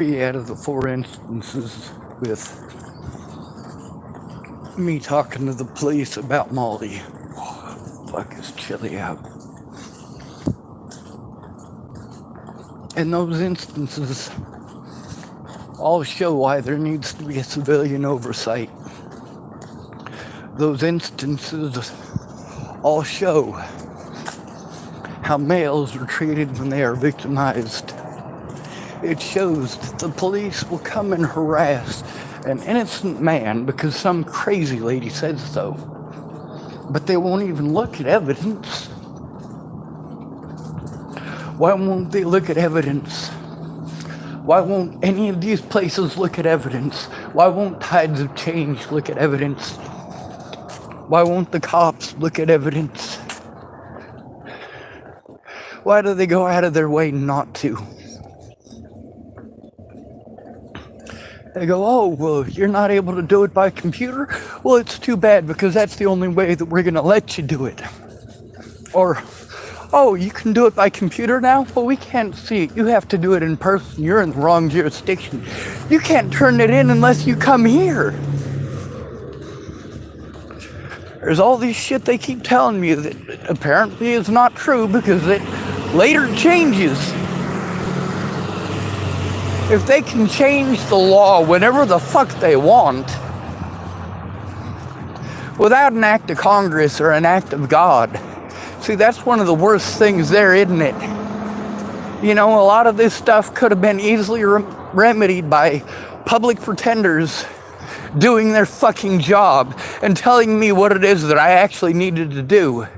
3 out of the 4 instances with me talking to the police about Molly. Oh, fuck, it's chilly out. And those instances all show why there needs to be a civilian oversight. Those instances all show how males are treated when they are victimized. It shows that the police will come and harass an innocent man because some crazy lady says so. But they won't even look at evidence. Why won't they look at evidence? Why won't any of these places look at evidence? Why won't Tides of Change look at evidence? Why won't the cops look at evidence? Why do they go out of their way not to? They go, oh, well, you're not able to do it by computer? Well, it's too bad because that's the only way that we're going to let you do it. Or, oh, you can do it by computer now? Well, we can't see it. You have to do it in person. You're in the wrong jurisdiction. You can't turn it in unless you come here. There's all this shit they keep telling me that apparently is not true because it later changes. If they can change the law whenever the fuck they want, without an act of Congress or an act of God, see, that's one of the worst things there, isn't it? You know, a lot of this stuff could have been easily remedied by public pretenders doing their fucking job and telling me what it is that I actually needed to do,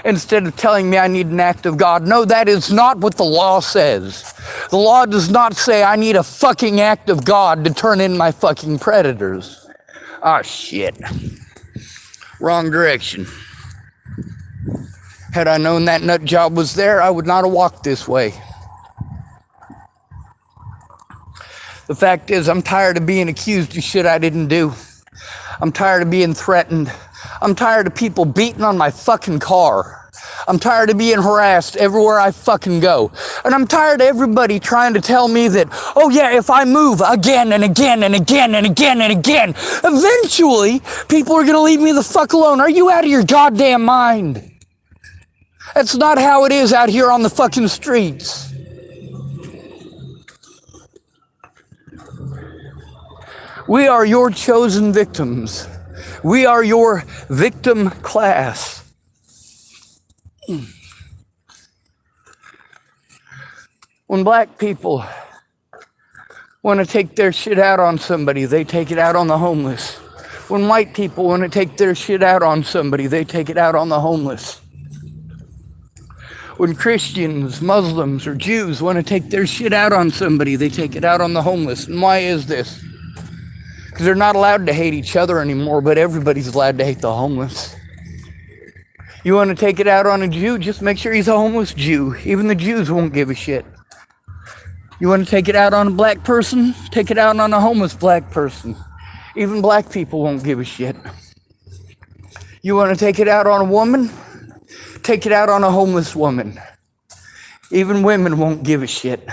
instead of telling me I need an act of God. No, that is not what the law says. The law does not say I need a fucking act of God to turn in my fucking predators. Ah, shit. Wrong direction. Had I known that nut job was there, I would not have walked this way. The fact is, I'm tired of being accused of shit I didn't do. I'm tired of being threatened. I'm tired of people beating on my fucking car. I'm tired of being harassed everywhere I fucking go. And I'm tired of everybody trying to tell me that, oh yeah, if I move again and again and again and again and again, eventually people are gonna leave me the fuck alone. Are you out of your goddamn mind? That's not how it is out here on the fucking streets. We are your chosen victims. We are your victim class. When black people want to take their shit out on somebody, they take it out on the homeless. When white people want to take their shit out on somebody, they take it out on the homeless. When Christians, Muslims, or Jews want to take their shit out on somebody, they take it out on the homeless. And why is this? Because they're not allowed to hate each other anymore, but everybody's allowed to hate the homeless. You want to take it out on a Jew? Just make sure he's a homeless Jew. Even the Jews won't give a shit. You want to take it out on a black person? Take it out on a homeless black person. Even black people won't give a shit. You want to take it out on a woman? Take it out on a homeless woman. Even women won't give a shit.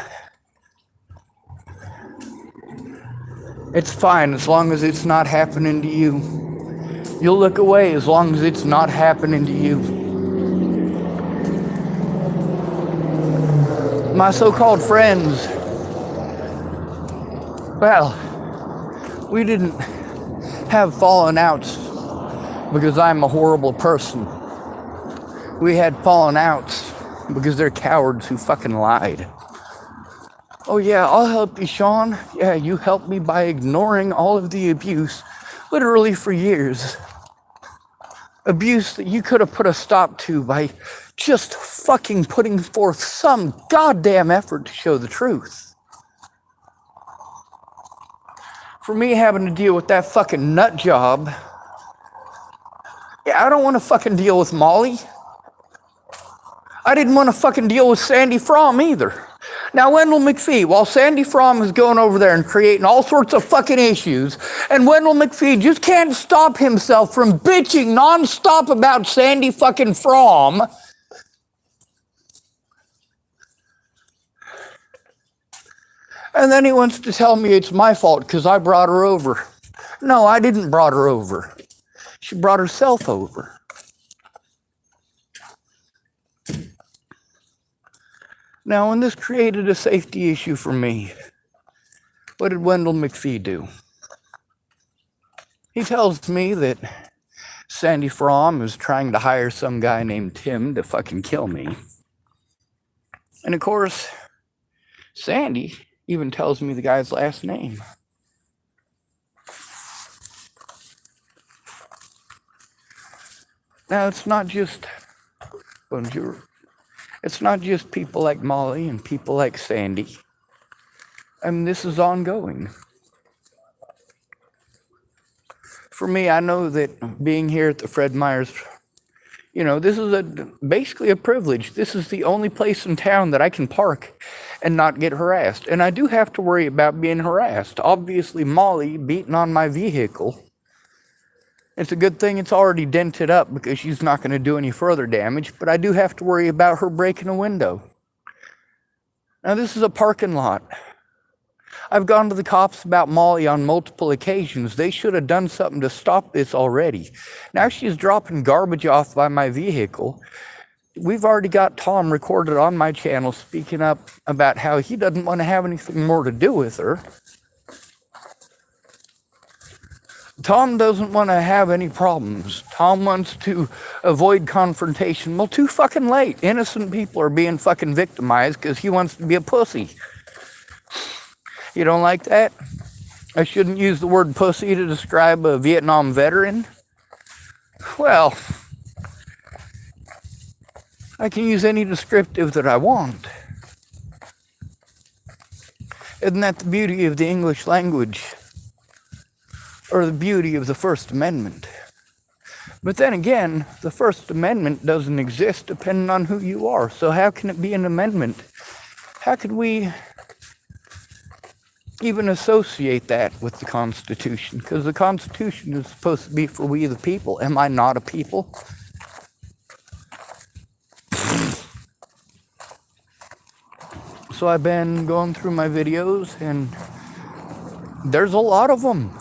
It's fine as long as it's not happening to you. You'll look away as long as it's not happening to you. My so-called friends, well, we didn't have fallen outs because I'm a horrible person. We had fallen outs because they're cowards who fucking lied. Oh yeah, I'll help you, Sean. Yeah, you helped me by ignoring all of the abuse, literally for years. Abuse that you could have put a stop to by just fucking putting forth some goddamn effort to show the truth. For me having to deal with that fucking nut job, yeah, I don't want to fucking deal with Molly. I didn't want to fucking deal with Sandy Fromm either. Now, Wendell McPhee, while Sandy Fromm is going over there and creating all sorts of fucking issues, and Wendell McPhee just can't stop himself from bitching nonstop about Sandy fucking Fromm, And then he wants to tell me it's my fault because I brought her over. No, I didn't brought her over. She brought herself over. Now, when this created a safety issue for me, what did Wendell McPhee do? He tells me that Sandy Fromm is trying to hire some guy named Tim to fucking kill me. And of course, Sandy even tells me the guy's last name. Now, it's not just people like Molly and people like Sandy. I mean, this is ongoing. For me, I know that being here at the Fred Meyer's, this is basically a privilege. This is the only place in town that I can park and not get harassed. And I do have to worry about being harassed. Obviously, Molly beating on my vehicle. It's a good thing it's already dented up because she's not going to do any further damage, but I do have to worry about her breaking a window. Now, this is a parking lot. I've gone to the cops about Molly on multiple occasions. They should have done something to stop this already. Now she's dropping garbage off by my vehicle. We've already got Tom recorded on my channel speaking up about how he doesn't want to have anything more to do with her. Tom doesn't want to have any problems. Tom wants to avoid confrontation. Well, too fucking late. Innocent people are being fucking victimized because he wants to be a pussy. You don't like that? I shouldn't use the word pussy to describe a Vietnam veteran? Well, I can use any descriptive that I want. Isn't that the beauty of the English language? Or the beauty of the First Amendment? But then again, the First Amendment doesn't exist depending on who you are. So how can it be an amendment? How could we even associate that with the Constitution? Because the Constitution is supposed to be for we the people. Am I not a people? So I've been going through my videos, and there's a lot of them.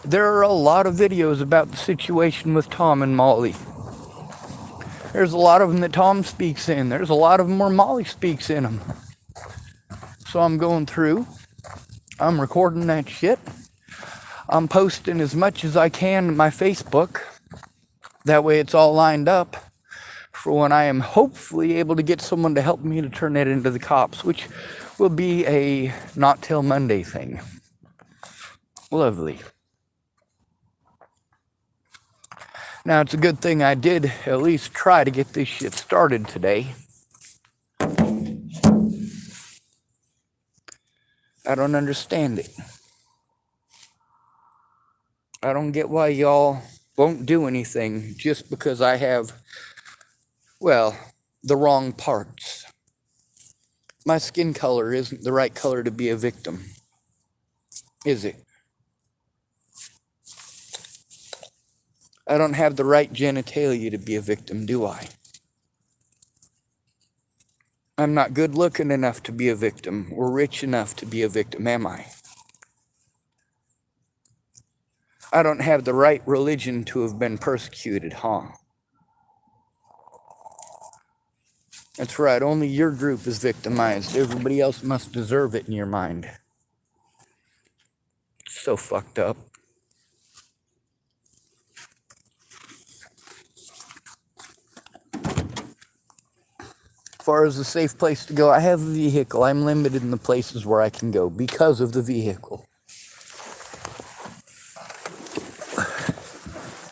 There are a lot of videos about the situation with Tom and Molly. There's a lot of them that Tom speaks in. There's a lot of them where Molly speaks in them. So I'm going through. I'm recording that shit. I'm posting as much as I can to my Facebook. That way it's all lined up for when I am hopefully able to get someone to help me to turn that into the cops, which will be a not till Monday thing. Lovely. Now, it's a good thing I did at least try to get this shit started today. I don't understand it. I don't get why y'all won't do anything just because I have, the wrong parts. My skin color isn't the right color to be a victim, is it? I don't have the right genitalia to be a victim, do I? I'm not good looking enough to be a victim, or rich enough to be a victim, am I? I don't have the right religion to have been persecuted, huh? That's right, only your group is victimized. Everybody else must deserve it in your mind. It's so fucked up. As far as a safe place to go, I have a vehicle. I'm limited in the places where I can go because of the vehicle.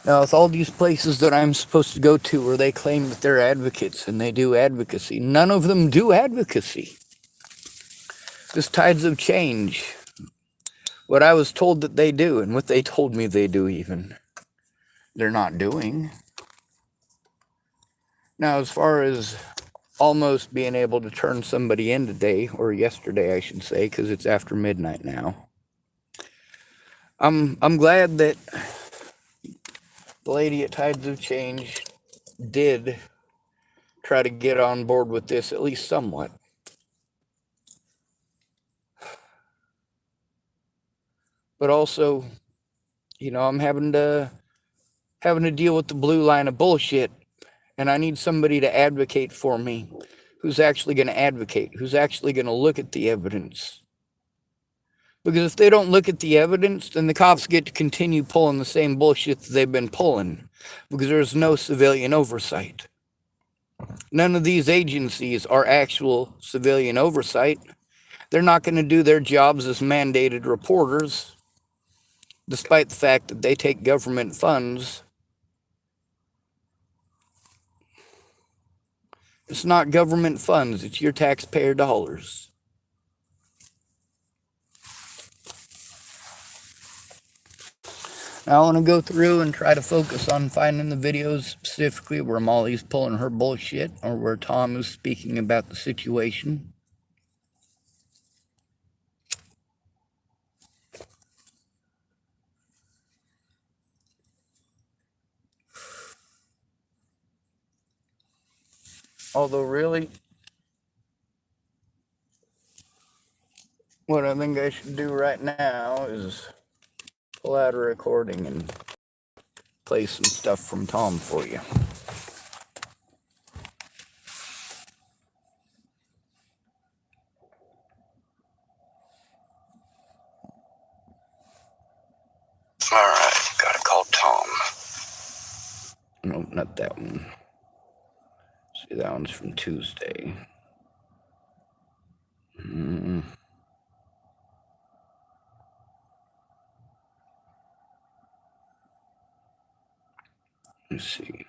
Now, with all these places that I'm supposed to go to where they claim that they're advocates and they do advocacy, none of them do advocacy. This tides of change. What I was told that they do and what they told me they do even, they're not doing. Now, as far as almost being able to turn somebody in today, or yesterday I should say, because it's after midnight now. I'm glad that the lady at Tides of Change did try to get on board with this, at least somewhat. But also, I'm having to deal with the blue line of bullshit, and I need somebody to advocate for me, who's actually going to advocate, who's actually going to look at the evidence. Because if they don't look at the evidence, then the cops get to continue pulling the same bullshit that they've been pulling, because there's no civilian oversight. None of these agencies are actual civilian oversight. They're not going to do their jobs as mandated reporters, despite the fact that they take government funds. It's not government funds, it's your taxpayer dollars. Now I want to go through and try to focus on finding the videos specifically where Molly's pulling her bullshit, or where Tom is speaking about the situation. Although really, what I think I should do right now is pull out a recording and play some stuff from Tom for you. Alright, gotta call Tom. No, not that one. See, that one's from Tuesday. Let's see.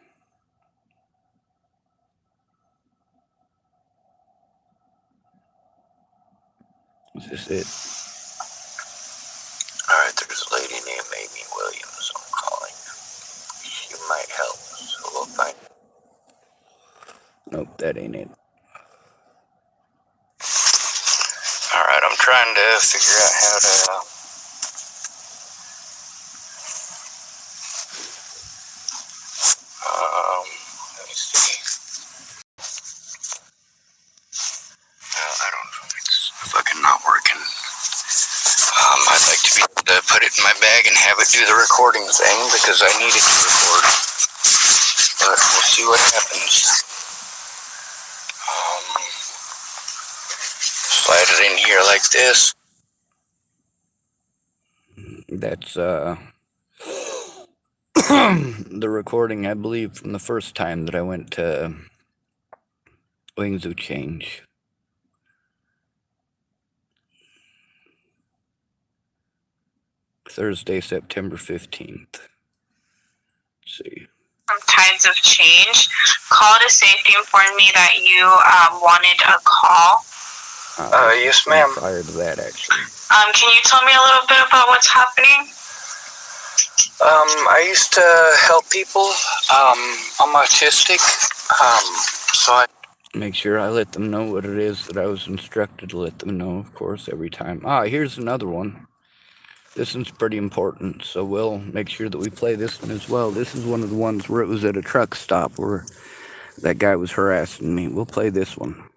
Is this it? Alright, there's a lady named Amy Williams I'm calling. She might help, so we'll find. Nope, that ain't it. Alright, I'm trying to figure out how to let me see. I don't know, it's fucking not working. I'd like to be able to put it in my bag and have it do the recording thing, because I need it to record. But we'll see what happens. Slide it in here like this. That's the recording, I believe, from the first time that I went to Wings of Change. Thursday, September 15th. Let's see. From Tides of Change. Call to Safety informed me that you wanted a call. Yes, ma'am. Prior to that, actually. Can you tell me a little bit about what's happening? I used to help people. I'm autistic. So I make sure I let them know what it is that I was instructed to let them know, of course, every time. Here's another one. This one's pretty important, so we'll make sure that we play this one as well. This is one of the ones where it was at a truck stop where that guy was harassing me. We'll play this one.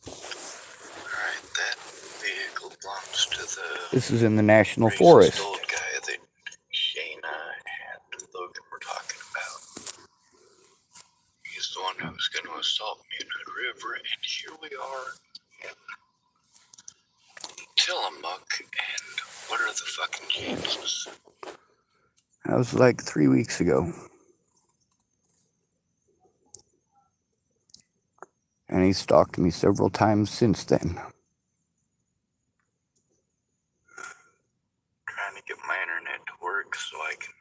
Alright, that vehicle belongs to the... This is in the National Forest. Old guy that Shayna and Logan were talking about. He's the one who was going to assault me in Hood River, and here we are in Tillamook, and what are the fucking chances? That was like 3 weeks ago. And he stalked me several times since then. Trying to get my internet to work so I can...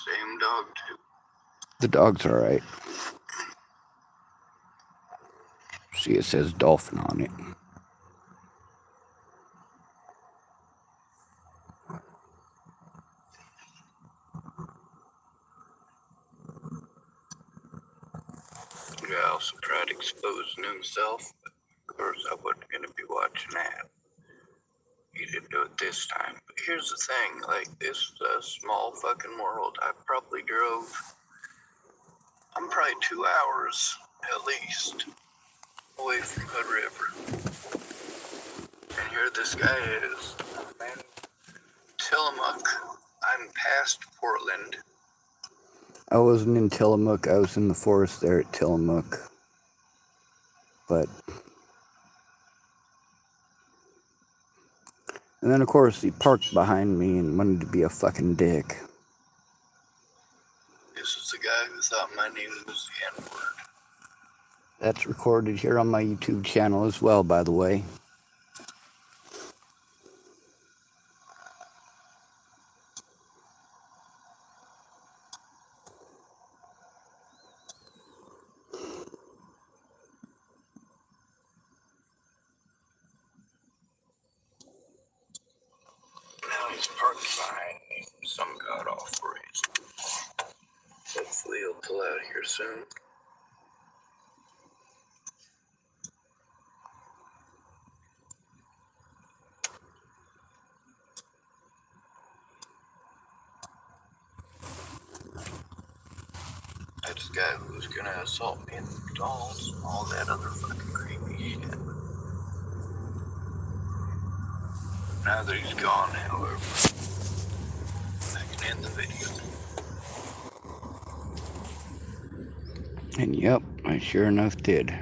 Same dog, too. The dog's alright. See, it says dolphin on it. not exposing himself. Of course, I wasn't going to be watching that. He didn't do it this time. But here's the thing, like, this is a small fucking world. I'm probably 2 hours, at least, away from Hood River. And here this guy is. I'm in Tillamook. I'm past Portland. I wasn't in Tillamook. I was in the forest there at Tillamook. But... And then, of course, he parked behind me and wanted to be a fucking dick. This is the guy who thought my name was the N-word. That's recorded here on my YouTube channel as well, by the way. Now he's parked behind me for some god-awful reason. Hopefully he'll pull out here soon. That's the guy who was gonna assault me in McDonald's and all that other fucking creepy shit. Now that he's gone, however, I can end the video. And yep, I sure enough did.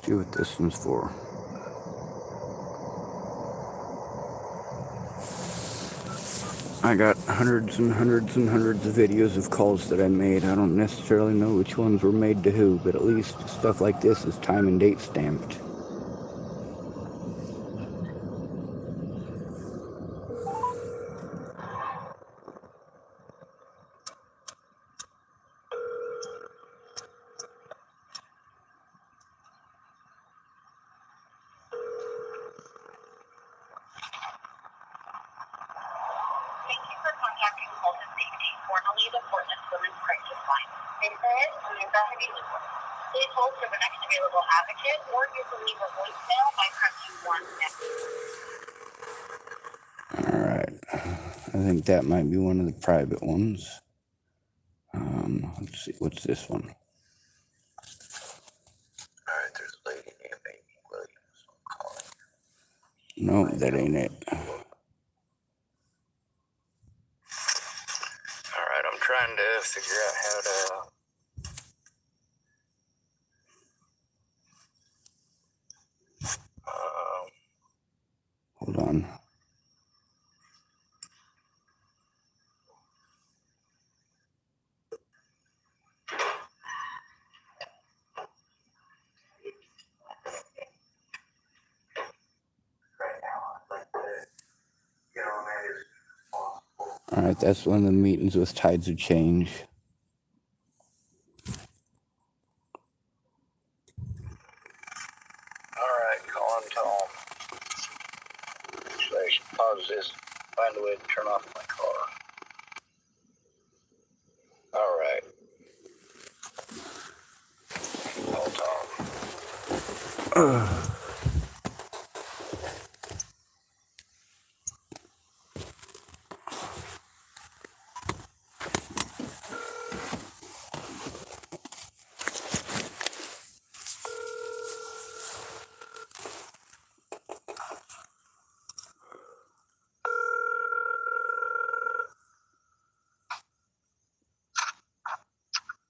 See what this one's for. I got hundreds and hundreds and hundreds of videos of calls that I made. I don't necessarily know which ones were made to who, but at least stuff like this is time and date stamped. Please hold for the next available advocate, or you can leave a voicemail by pressing 1 now. Alright. I think that might be one of the private ones. Let's see. What's this one? Alright, there's a lady named Amy Williams. No, that ain't it. Alright, I'm trying to figure out how to... hold on. Alright, that's one of the meetings with Tides of Change. Alright, calling Tom. Actually, I should pause this, find a way to turn off my car. Alright. Call Tom.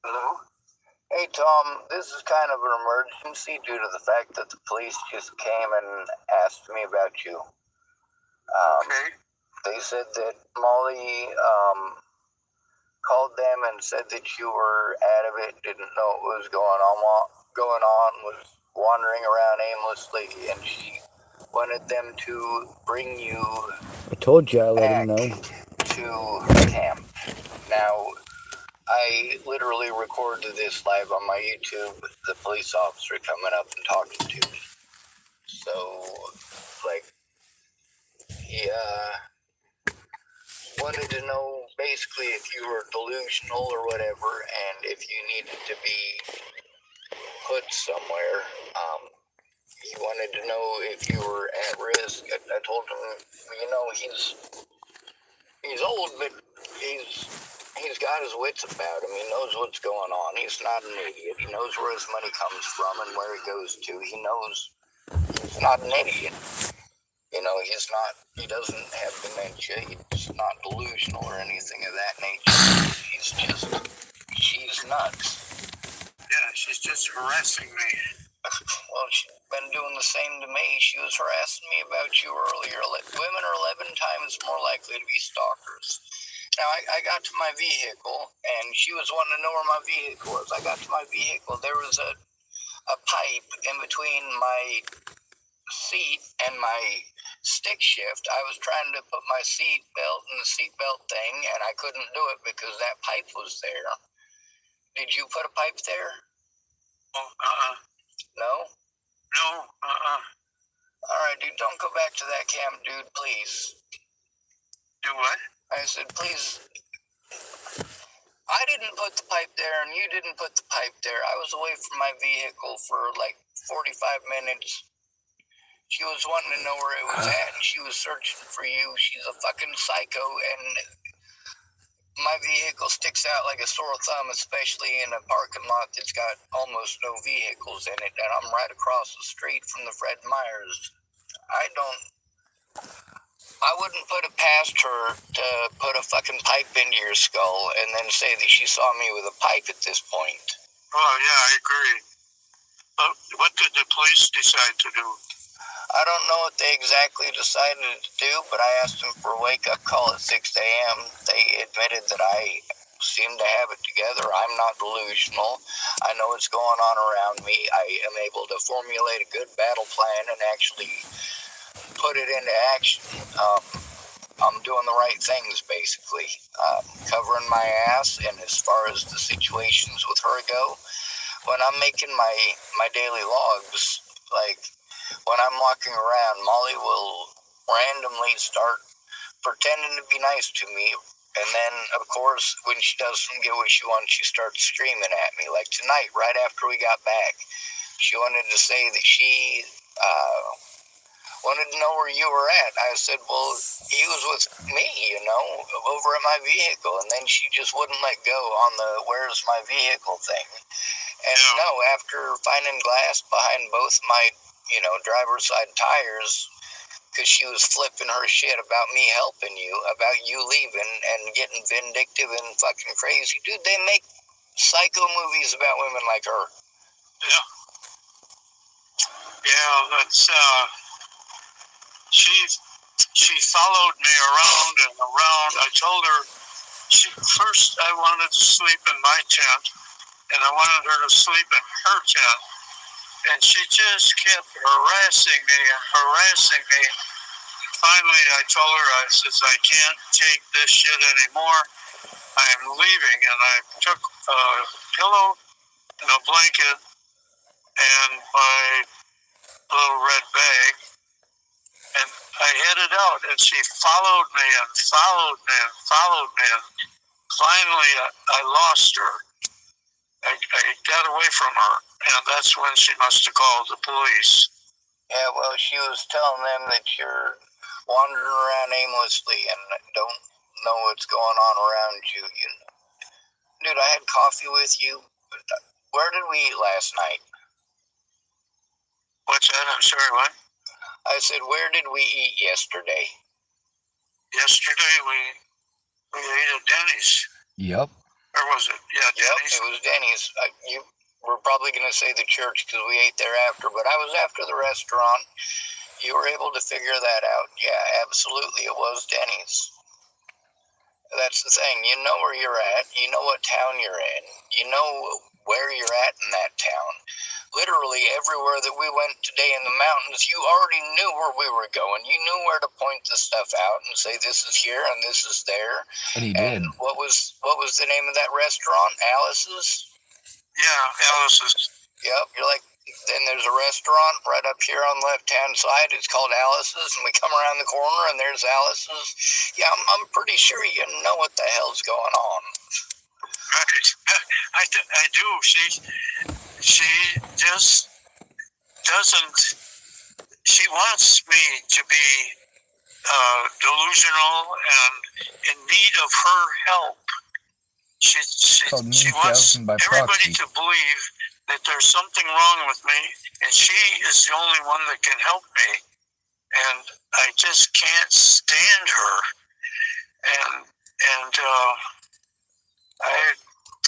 Hello? Hey Tom, this is kind of an emergency due to the fact that the police just came and asked me about you. Okay. They said that Molly called them and said that you were out of it, didn't know what was going on, was wandering around aimlessly, and she wanted them to bring you. I told you I let him know. To her camp. Now, I literally recorded this live on my YouTube with the police officer coming up and talking to me. So, like, he wanted to know basically if you were delusional or whatever, and if you needed to be put somewhere. He wanted to know if you were at risk. I told him, he's old, but he's got his wits about him. He knows what's going on. He's not an idiot. He knows where his money comes from and where it goes to. He knows he's not an idiot. He doesn't have dementia. He's not delusional or anything of that nature. She's nuts. Yeah, she's just harassing me. Well, she's been doing the same to me. She was harassing me about you earlier. Women are 11 times more likely to be stalkers. Now, I got to my vehicle, and she was wanting to know where my vehicle was. I got to my vehicle. There was a pipe in between my seat and my stick shift. I was trying to put my seat belt in the seat belt thing, and I couldn't do it because that pipe was there. Did you put a pipe there? Oh, No? No, Alright, dude, don't go back to that camp, dude, please. Do what? I said, please. I didn't put the pipe there, and you didn't put the pipe there. I was away from my vehicle for like 45 minutes. She was wanting to know where it was at, and she was searching for you. She's a fucking psycho, and my vehicle sticks out like a sore thumb, especially in a parking lot that's got almost no vehicles in it, and I'm right across the street from the Fred Meyers. I wouldn't put it past her to put a fucking pipe into your skull and then say that she saw me with a pipe at this point. Oh, yeah, I agree. But what did the police decide to do? I don't know what they exactly decided to do, but I asked them for a wake-up call at 6 a.m. They admitted that I seem to have it together. I'm not delusional. I know what's going on around me. I am able to formulate a good battle plan and actually put it into action. I'm doing the right things, basically. Covering my ass, and as far as the situations with her go, when I'm making my daily logs, like when I'm walking around, Molly will randomly start pretending to be nice to me, and then, of course, when she doesn't get what she wants, she starts screaming at me. Like tonight, right after we got back, she wanted to say that she wanted to know where you were at. I said, well, he was with me, over at my vehicle. And then she just wouldn't let go on the where's my vehicle thing. And no, after finding glass behind both my, driver's side tires, because she was flipping her shit about me helping you, about you leaving and getting vindictive and fucking crazy. Dude, they make psycho movies about women like her. Yeah. Yeah, that's, she followed me around and around. I told her, first I wanted to sleep in my tent, and I wanted her to sleep in her tent. And she just kept harassing me. Finally, I told her, I says, I can't take this shit anymore. I am leaving. And I took a pillow and a blanket and my little red bag, and I headed out. And she followed me and followed me and followed me. And finally, I lost her. I got away from her, and that's when she must have called the police. Yeah, well, she was telling them that you're wandering around aimlessly and don't know what's going on around you. Dude, I had coffee with you. Where did we eat last night? What's that? I'm sorry, what? I said, where did we eat yesterday? Yesterday we ate at Denny's. Yep. Or was it? Yeah, Denny's. Yep, it was Denny's. You were probably going to say the church because we ate there after, but I was after the restaurant. You were able to figure that out. Yeah, absolutely. It was Denny's. That's the thing. You know where you're at. You know what town you're in. You know where you're at in that town. Literally everywhere that we went today in the mountains, you already knew where we were going. You knew where to point the stuff out and say this is here and this is there. And he did. And what was the name of that restaurant? Alice's? Yeah, Alice's. Yep, you're like, then there's a restaurant right up here on the left-hand side. It's called Alice's, and we come around the corner, and there's Alice's. Yeah, I'm pretty sure you know what the hell's going on. Right. I do. She just doesn't. She wants me to be delusional and in need of her help. She wants everybody to believe that there's something wrong with me, and she is the only one that can help me. And I just can't stand her. And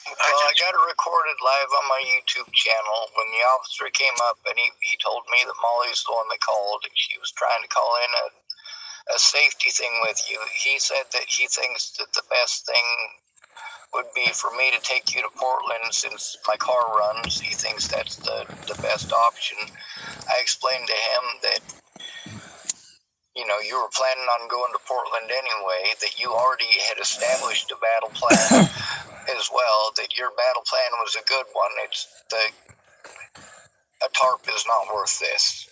I got it recorded live on my YouTube channel when the officer came up, and he told me that Molly's the one that called, and she was trying to call in a safety thing with you. He said that he thinks that the best thing would be for me to take you to Portland since my car runs. He thinks that's the best option. I explained to him that, you know, you were planning on going to Portland anyway, that you already had established a battle plan as well, that your battle plan was a good one. It's a tarp is not worth this.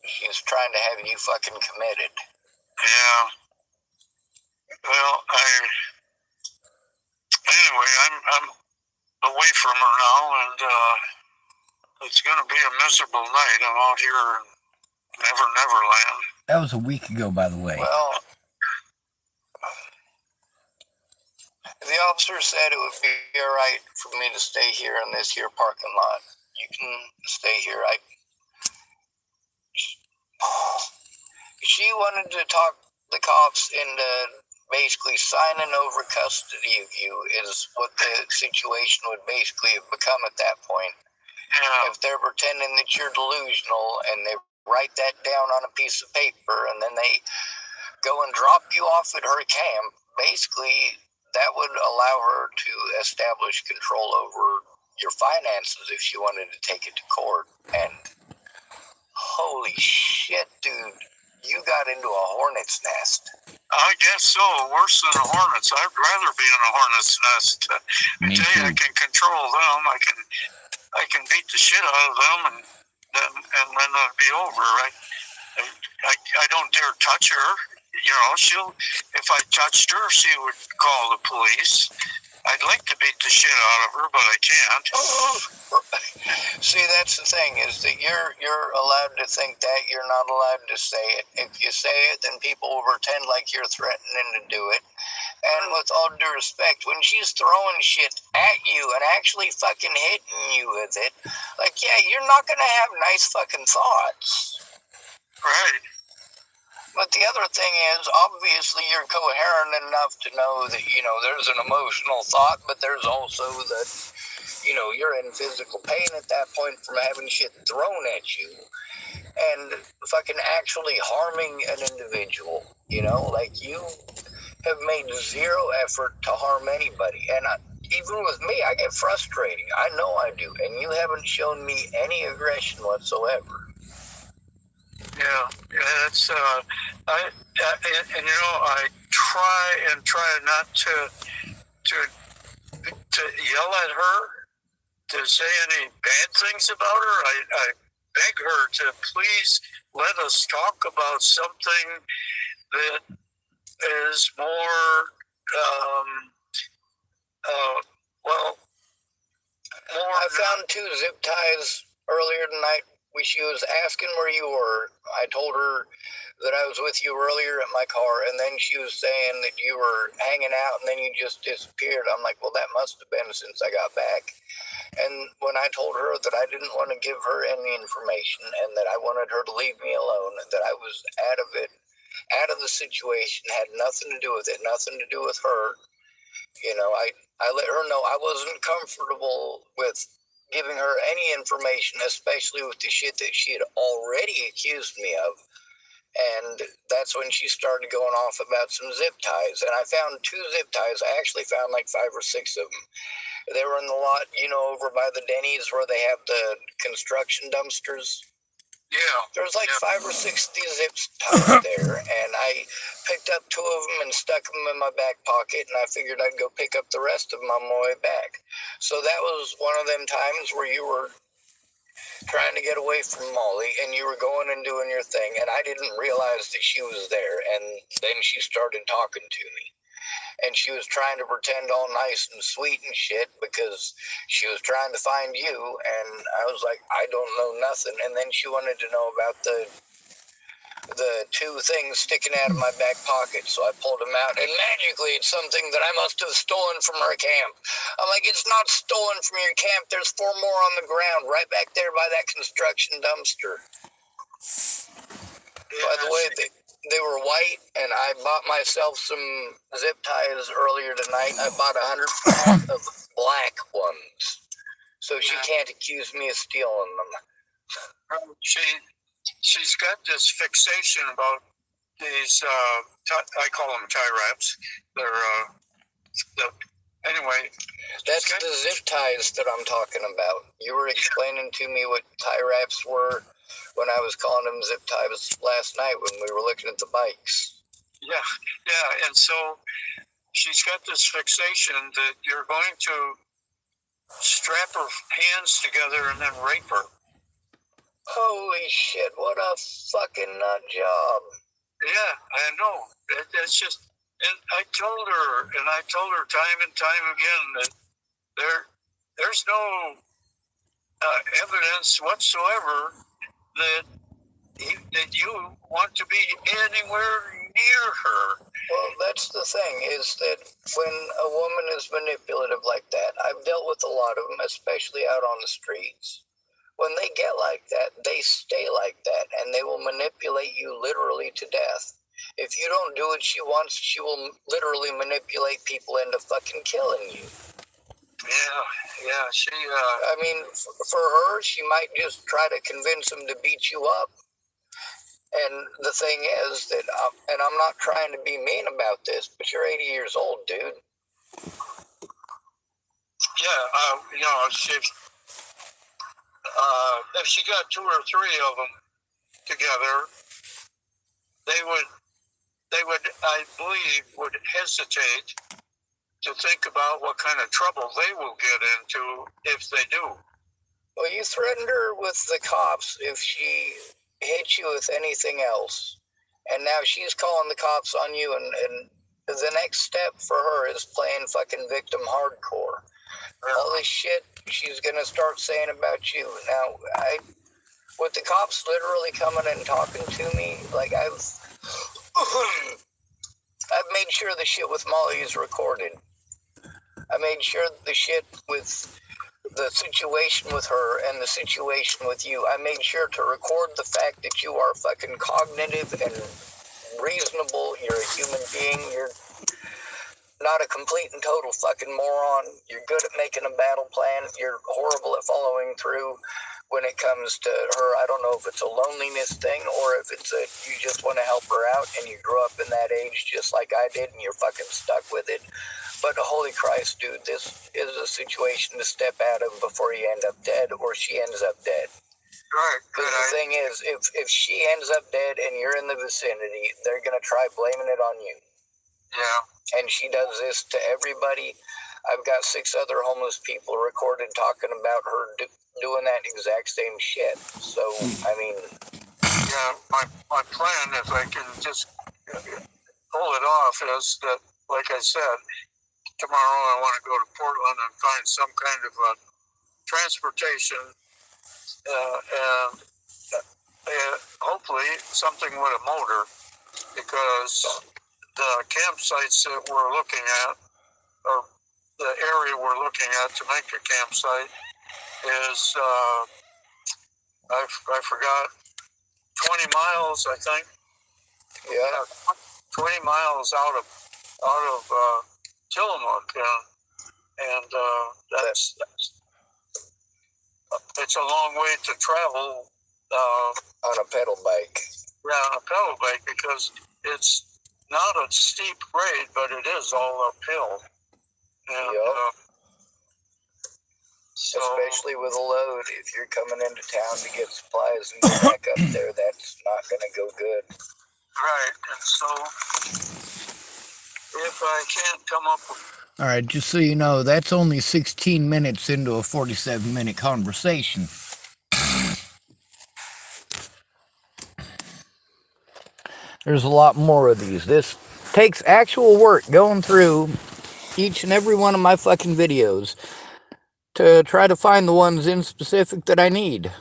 He's trying to have you fucking committed. Yeah. Well, anyway, I'm away from her now, and it's going to be a miserable night. I'm out here in Neverland. That was a week ago, by the way. Well, the officer said it would be all right for me to stay here in this here parking lot. You can stay here. She wanted to talk the cops into basically signing over custody of you is what the situation would basically have become at that point. Yeah. If they're pretending that you're delusional and they write that down on a piece of paper and then they go and drop you off at her camp, basically that would allow her to establish control over your finances if she wanted to take it to court. And holy shit, dude, you got into a hornet's nest. I guess so. Worse than a hornet's. I'd rather be in a hornet's nest. I tell you, I can control them. I can beat the shit out of them, and then it'll be over. I don't dare touch her. You know, if I touched her, she would call the police. I'd like to beat the shit out of her, but I can't. See, that's the thing, is that you're allowed to think that. You're not allowed to say it. If you say it, then people will pretend like you're threatening to do it. And with all due respect, when she's throwing shit at you and actually fucking hitting you with it, like, yeah, you're not going to have nice fucking thoughts. Right. But the other thing is, obviously, you're coherent enough to know that, you know, there's an emotional thought, but there's also that, you know, you're in physical pain at that point from having shit thrown at you and fucking actually harming an individual, you know? Like, you have made zero effort to harm anybody. And even with me, I get frustrating. I know I do. And you haven't shown me any aggression whatsoever. Yeah, that's and you know, I try not to yell at her, to say any bad things about her. I beg her to please let us talk about something that is more more. I found 2 zip ties earlier tonight. She was asking where you were. I told her that I was with you earlier at my car, and then she was saying that you were hanging out, and then you just disappeared. I'm like, well, that must have been since I got back. And when I told her that I didn't want to give her any information and that I wanted her to leave me alone, that I was out of it, out of the situation, had nothing to do with it, nothing to do with her, you know, I let her know I wasn't comfortable with giving her any information, especially with the shit that she had already accused me of. And that's when she started going off about some zip ties. And I found 2 zip ties. I actually found like 5 or 6 of them. They were in the lot, over by the Denny's where they have the construction dumpsters. Yeah. There was like Yeah. 5 or 6 zip ties there, and I picked up 2 of them and stuck them in my back pocket, and I figured I'd go pick up the rest of them on my way back. So that was one of them times where you were trying to get away from Molly, and you were going and doing your thing, and I didn't realize that she was there, and then she started talking to me. And she was trying to pretend all nice and sweet and shit because she was trying to find you, and I was like, I don't know nothing. And then she wanted to know about the 2 things sticking out of my back pocket, so I pulled them out, and magically it's something that I must have stolen from her camp. I'm like, it's not stolen from your camp. There's 4 more on the ground right back there by that construction dumpster. Yeah, By the way, they were white, and I bought myself some zip ties earlier tonight. I bought 100 packs of black ones, so she can't accuse me of stealing them. She's got this fixation about these, I call them tie wraps. They're, anyway. That's the zip ties that I'm talking about. You were explaining to me what tie wraps were when I was calling them zip ties last night when we were looking at the bikes. Yeah, and so she's got this fixation that you're going to strap her hands together and then rape her. Holy shit, what a fucking nut job. Yeah, I know. It's just, and I told her time and time again that there's no evidence whatsoever that you want to be anywhere near her. Well, that's the thing, is that when a woman is manipulative like that, I've dealt with a lot of them, especially out on the streets. When they get like that, they stay like that, and they will manipulate you literally to death. If you don't do what she wants, she will literally manipulate people into fucking killing you. Yeah, she... I mean, for her, she might just try to convince him to beat you up. And the thing is that, and I'm not trying to be mean about this, but you're 80 years old, dude. Yeah, if she got 2 or 3 of them together, they would, I believe, would hesitate to think about what kind of trouble they will get into if they do. Well, you threatened her with the cops if she hit you with anything else, and now she's calling the cops on you, and the next step for her is playing fucking victim hardcore. All this shit she's gonna start saying about you. Now, with the cops literally coming and talking to me, like I've made sure the shit with Molly is recorded. I made sure the shit with the situation with her and the situation with you, I made sure to record the fact that you are fucking cognitive and reasonable. You're a human being. You're not a complete and total fucking moron. You're good at making a battle plan. You're horrible at following through when it comes to her. I don't know if it's a loneliness thing or if it's you just want to help her out and you grew up in that age just like I did and you're fucking stuck with it. But holy Christ, dude, this is a situation to step out of before you end up dead or she ends up dead. Right. Because the thing is, if she ends up dead and you're in the vicinity, they're going to try blaming it on you. Yeah. And she does this to everybody. I've got 6 other homeless people recorded talking about her doing that exact same shit. So, I mean... Yeah, my plan, if I can just pull it off, is that, like I said, tomorrow I want to go to Portland and find some kind of transportation and hopefully something with a motor, because the campsites that we're looking at, or the area we're looking at to make a campsite, is I forgot, 20 miles, I think. Yeah, 20 miles out of Tillamook, and that's it's a long way to travel. on a pedal bike. Yeah, on a pedal bike because it's not a steep grade, but it is all uphill. And, so, especially with a load, if you're coming into town to get supplies and go back up there, that's not going to go good. right, and so if I can't come up with... All right, just so you know, that's only 16 minutes into a 47-minute conversation. There's a lot more of these. This takes actual work going through each and every one of my fucking videos to try to find the ones in specific that I need.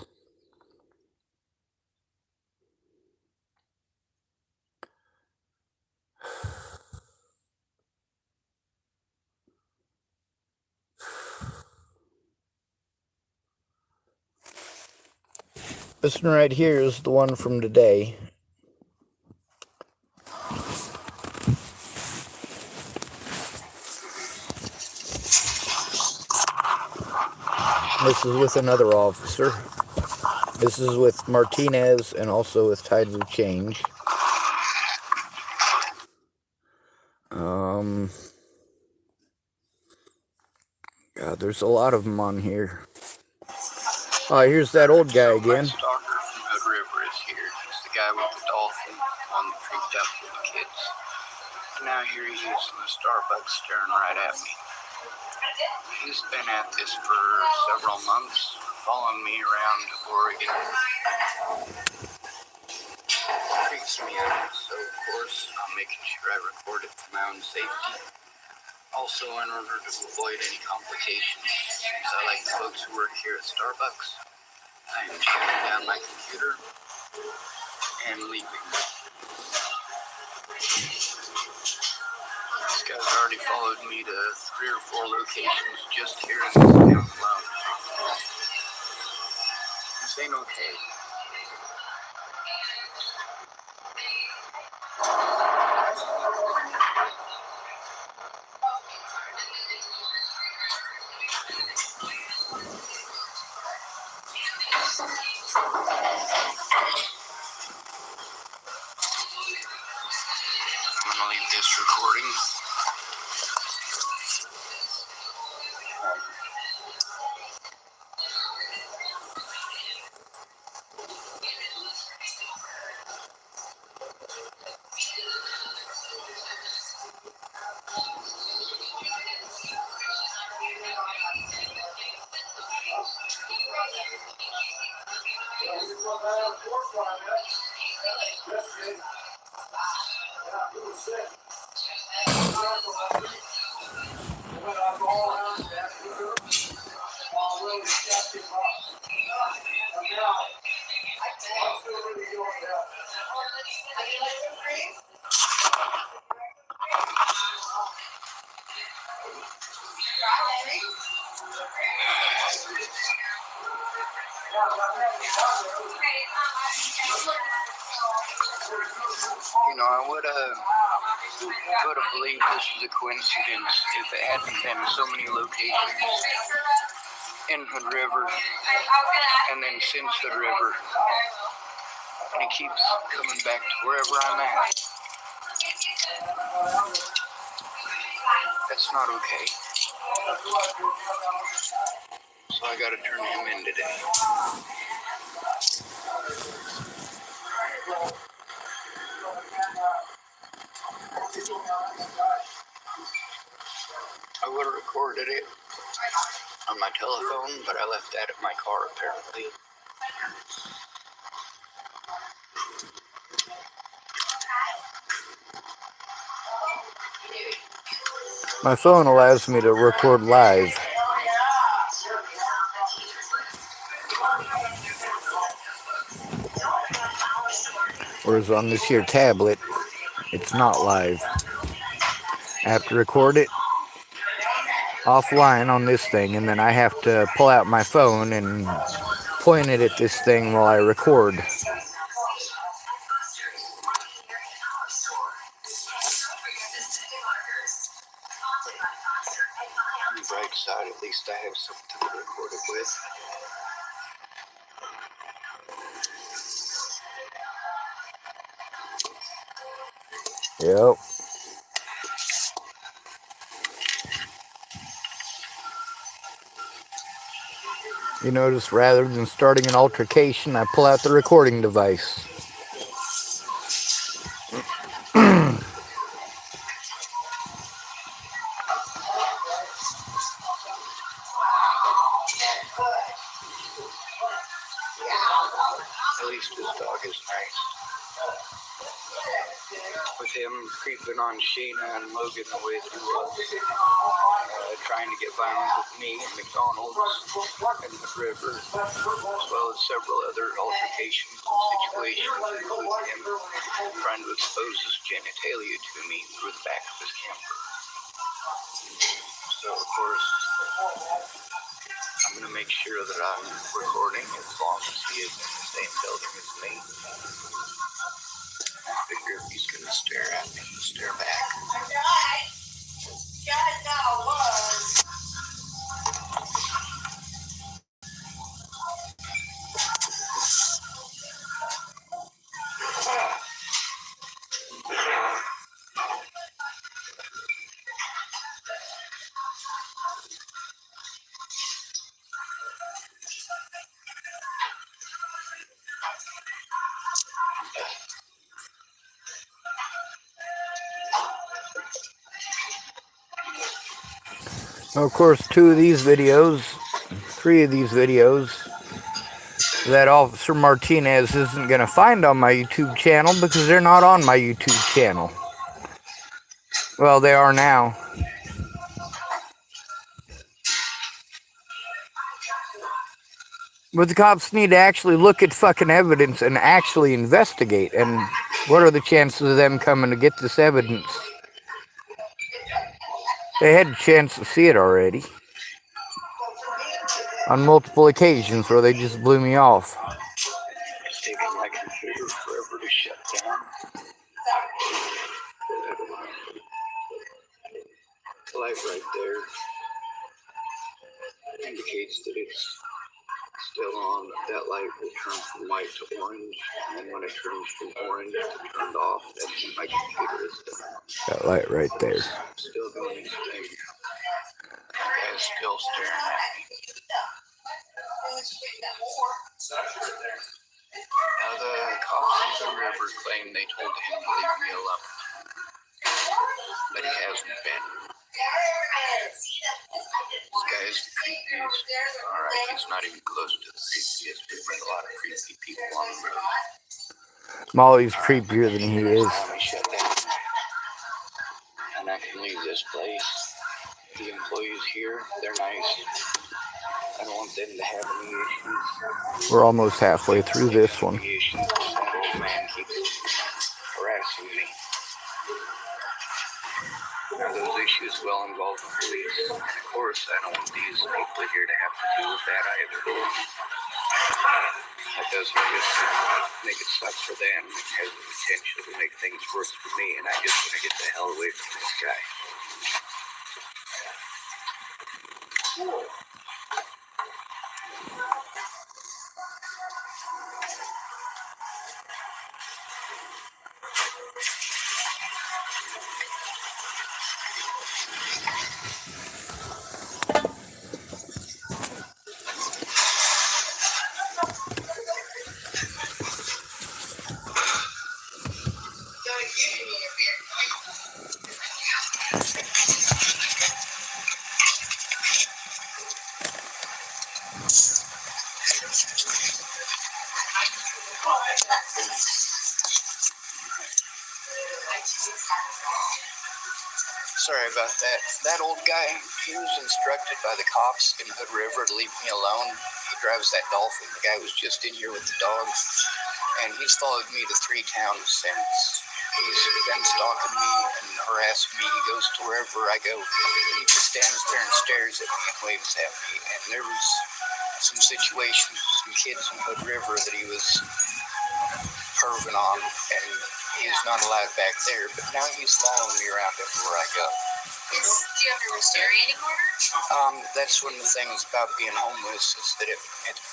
This one right here is the one from today. This is with another officer. This is with Martinez and also with Tides of Change. God, there's a lot of them on here. Oh, here's that old guy again. My stalker from Hood River is here. He's the guy with the dolphin, one that freaked out the little kids. And now here he is in the Starbucks staring right at me. He's been at this for several months, following me around Oregon. Freaks me out, so of course I'm making sure I record it for my own safety. Also, in order to avoid any complications, since I like the folks who work here at Starbucks, I am shutting down my computer and leaving. This guy's already followed me to 3 or 4 locations just here in this town alone. This ain't okay. I'm gonna leave this recording. You know, I would have believed this was a coincidence if it hadn't been so many locations in Hood River, and then since Hood River, and it keeps coming back to wherever I'm at. That's not okay. So I gotta turn him in today. I would have recorded it on my telephone, but I left that at my car apparently. My phone allows me to record live. Whereas on this here tablet, it's not live. I have to record it offline on this thing, and then I have to pull out my phone and point it at this thing while I record. On the bright side, at least I have something to record it with. Yep. You notice, rather than starting an altercation, I pull out the recording device. At least this dog is nice. With him creeping on Sheena and Logan the way through trying to get violent with me and McDonald's and the river, as well as several other altercations and situations, including him trying to expose his genitalia to me through the back of his camper. So, of course, I'm going to make sure that I'm recording as long as he is in the same building as me. I figure if he's going to stare at me, stare back. Of course, 3 of these videos, that Officer Martinez isn't going to find on my YouTube channel because they're not on my YouTube channel. Well, they are now. But the cops need to actually look at fucking evidence and actually investigate. And what are the chances of them coming to get this evidence? They had a chance to see it already. On multiple occasions where they just blew me off. It's taking my computer forever to shut down. The light right there indicates that it's still on. That light will turn from white to orange, and when it turns from orange to turned off, that's when my computer is down. That light right there. Still going straight. Guy's still staring at me. Now the cops in the river claim they told him to leave me alone, but he hasn't been. This guy is the creepiest. Alright, he's not even close to the creepiest. We've met a lot of creepy people on the road. Molly's creepier than he is. Shut down. And I can leave this place. The employees here, they're nice. I don't want them to have any issues. We're almost halfway through this one. That old man keeps harassing me. Now, those issues will involve the police. And of course, I don't want these people here to have to deal with that either. That doesn't just make it suck for them. It has the potential to make things worse for me, and I just want to get the hell away from this guy. Sorry about that. That old guy, he was instructed by the cops in Hood River to leave me alone. He drives that Dolphin. The guy was just in here with the dog, and he's followed me to 3 towns since. He's been stalking me and harassing me. He goes to wherever I go. He just stands there and stares at me and waves at me. And there was some situations, some kids in Hood River that he was perving on, and he's not allowed back there. But now he's following me around everywhere I go. Do you have a restraining order? That's one of the things about being homeless is that it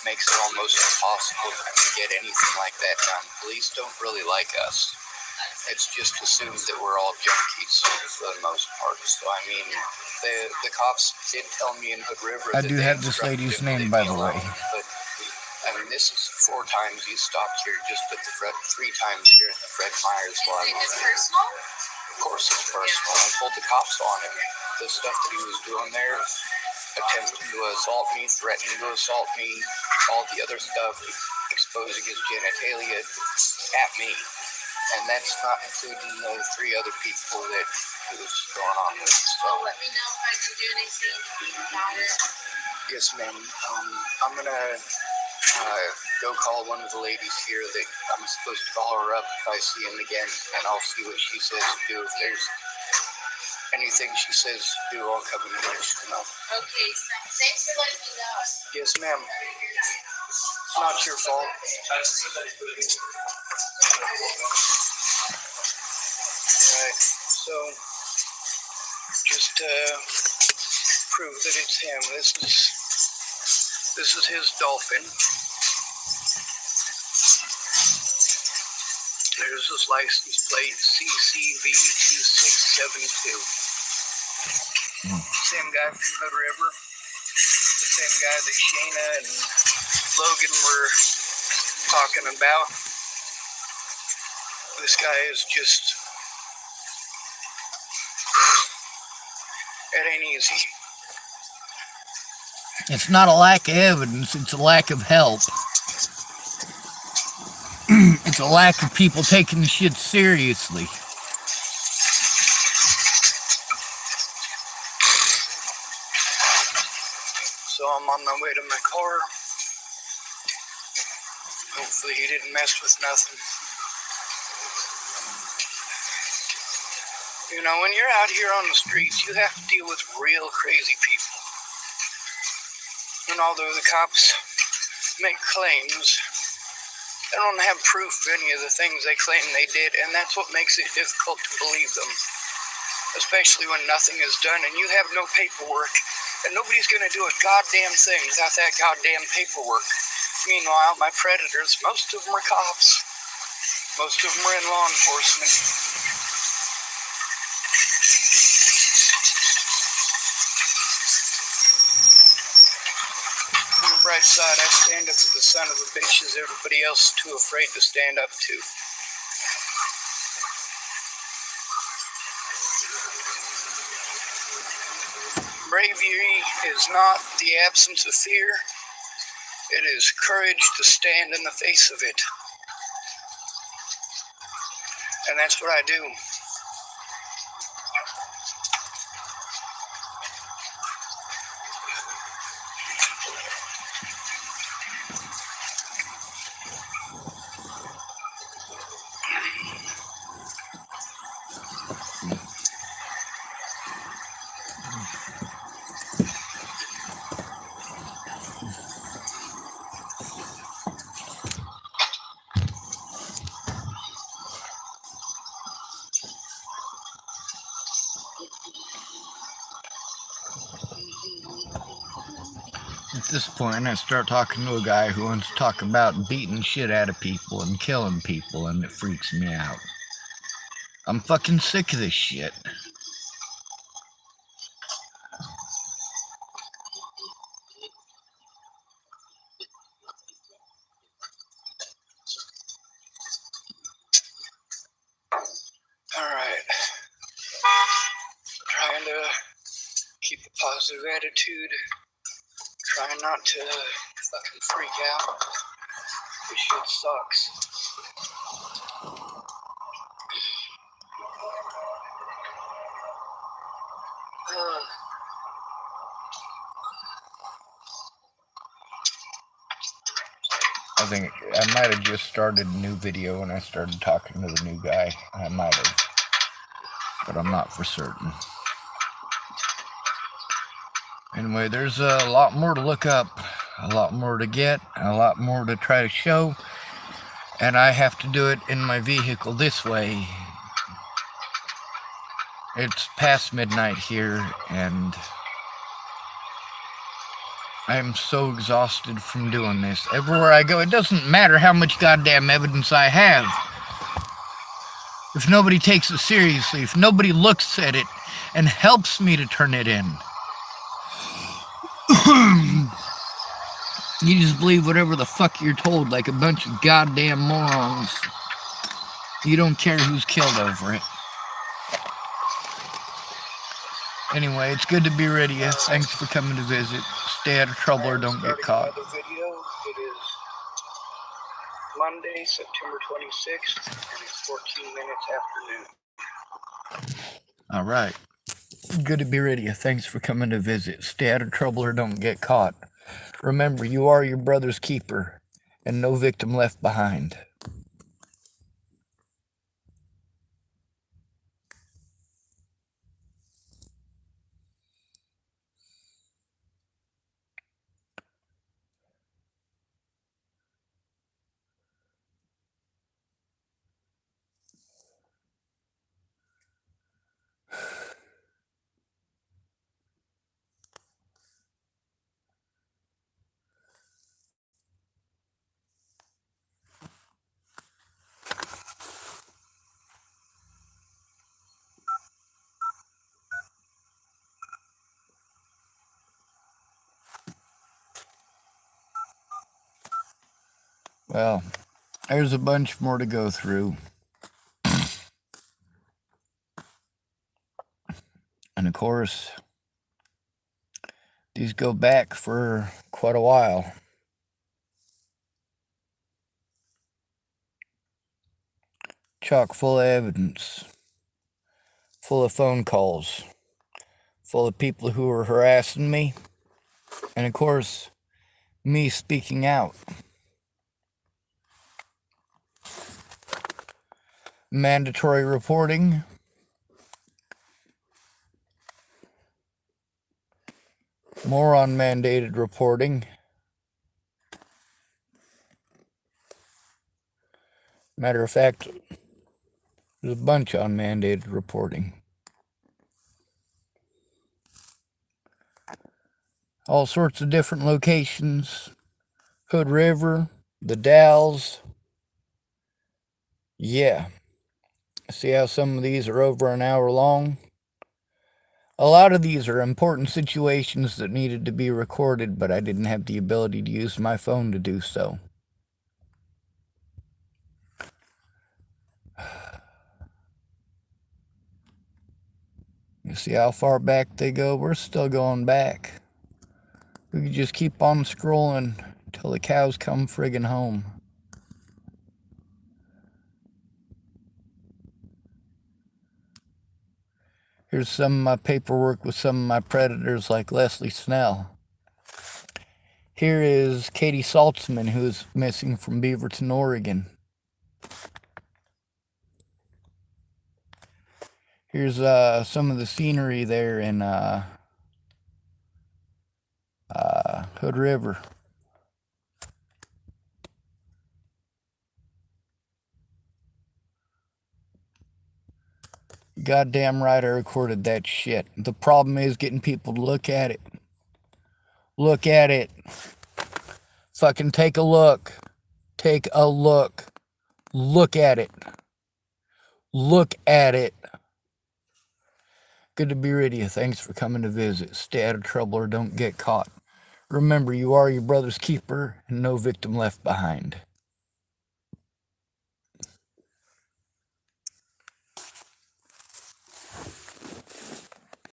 makes it almost impossible to get anything like that done. Police don't really like us. it's just assumed that we're all junkies for the most part. So I mean, the cops did tell me in Hood River. I that do they have this instructed lady's him to name, leave by me the way. alone, but I mean, this is 4 times he's stopped here, just at the 3 times here at the Fred Meyer's while I'm there. personal? Of course it's personal. I told the cops on him. The stuff that he was doing there, attempting to assault me, threatening to assault me, all the other stuff, exposing his genitalia at me. And that's not including the 3 other people that he was going on with. So, Let me know if I can do anything about it. yes, ma'am. I'm gonna go call one of the ladies here that I'm supposed to call her up if I see him again, and I'll see what she says to do. If there's anything she says to do, I'll come and let you know. Okay, so thanks for letting me know. Yes, ma'am. It's not your fault. Alright, so just prove that it's him. This is his dolphin. There's his license plate, CCV2672. Same guy from Hood River. The same guy that Shayna and Logan were talking about. This guy is just... It ain't easy. It's not a lack of evidence, it's a lack of help. It's a lack of people taking the shit seriously. So I'm on my way to my car. Hopefully he didn't mess with nothing. You know, when you're out here on the streets, you have to deal with real crazy people. And although the cops make claims, they don't have proof of any of the things they claim they did, and that's what makes it difficult to believe them. Especially when nothing is done and you have no paperwork, and nobody's going to do a goddamn thing without that goddamn paperwork. Meanwhile, my predators, most of them are cops. Most of them are in law enforcement. On the bright side, I stand up to the son of a bitches everybody else is too afraid to stand up to. Bravery is not the absence of fear. It is courage to stand in the face of it. And that's what I do. At this point, I start talking to a guy who wants to talk about beating shit out of people and killing people, and it freaks me out. I'm fucking sick of this shit. Alright. Trying to keep a positive attitude. Trying not to fucking freak out. This shit sucks. I think I might have just started a new video when I started talking to the new guy. I might have. But I'm not for certain. Anyway, there's a lot more to look up, a lot more to get, a lot more to try to show. And I have to do it in my vehicle this way. It's past midnight here, and I'm so exhausted from doing this. Everywhere I go, it doesn't matter how much goddamn evidence I have. if nobody takes it seriously, if nobody looks at it and helps me to turn it in. You just believe whatever the fuck you're told like a bunch of goddamn morons. You don't care who's killed over it. Anyway, it's good to be rid of you. Thanks for coming to visit. Stay out of trouble or don't get caught. The video. It is Monday, September 26th, and it's 14 minutes after noon. All right. Good to be rid of you. Thanks for coming to visit. Stay out of trouble or don't get caught. Remember, you are your brother's keeper, and no victim left behind. Well, there's a bunch more to go through. And of course, these go back for quite a while. Chock full of evidence, full of phone calls, full of people who were harassing me, and of course, me speaking out. Mandatory reporting. More unmandated reporting. Matter of fact, there's a bunch of unmandated reporting. All sorts of different locations. Hood River, the Dalles. Yeah. See how some of these are over an hour long? A lot of these are important situations that needed to be recorded, but I didn't have the ability to use my phone to do so. You see how far back they go? We're still going back. We could just keep on scrolling till the cows come friggin' home. Here's some of my paperwork with some of my predators like Leslie Snell. Here is Katie Saltzman, who is missing from Beaverton, Oregon. Here's some of the scenery there in Hood River. Goddamn right I recorded that shit. The problem is getting people to look at it. Look at it. Fucking take a look. Take a look. Look at it. Look at it. Good to be rid of you. Thanks for coming to visit. Stay out of trouble or don't get caught. Remember, you are your brother's keeper and no victim left behind.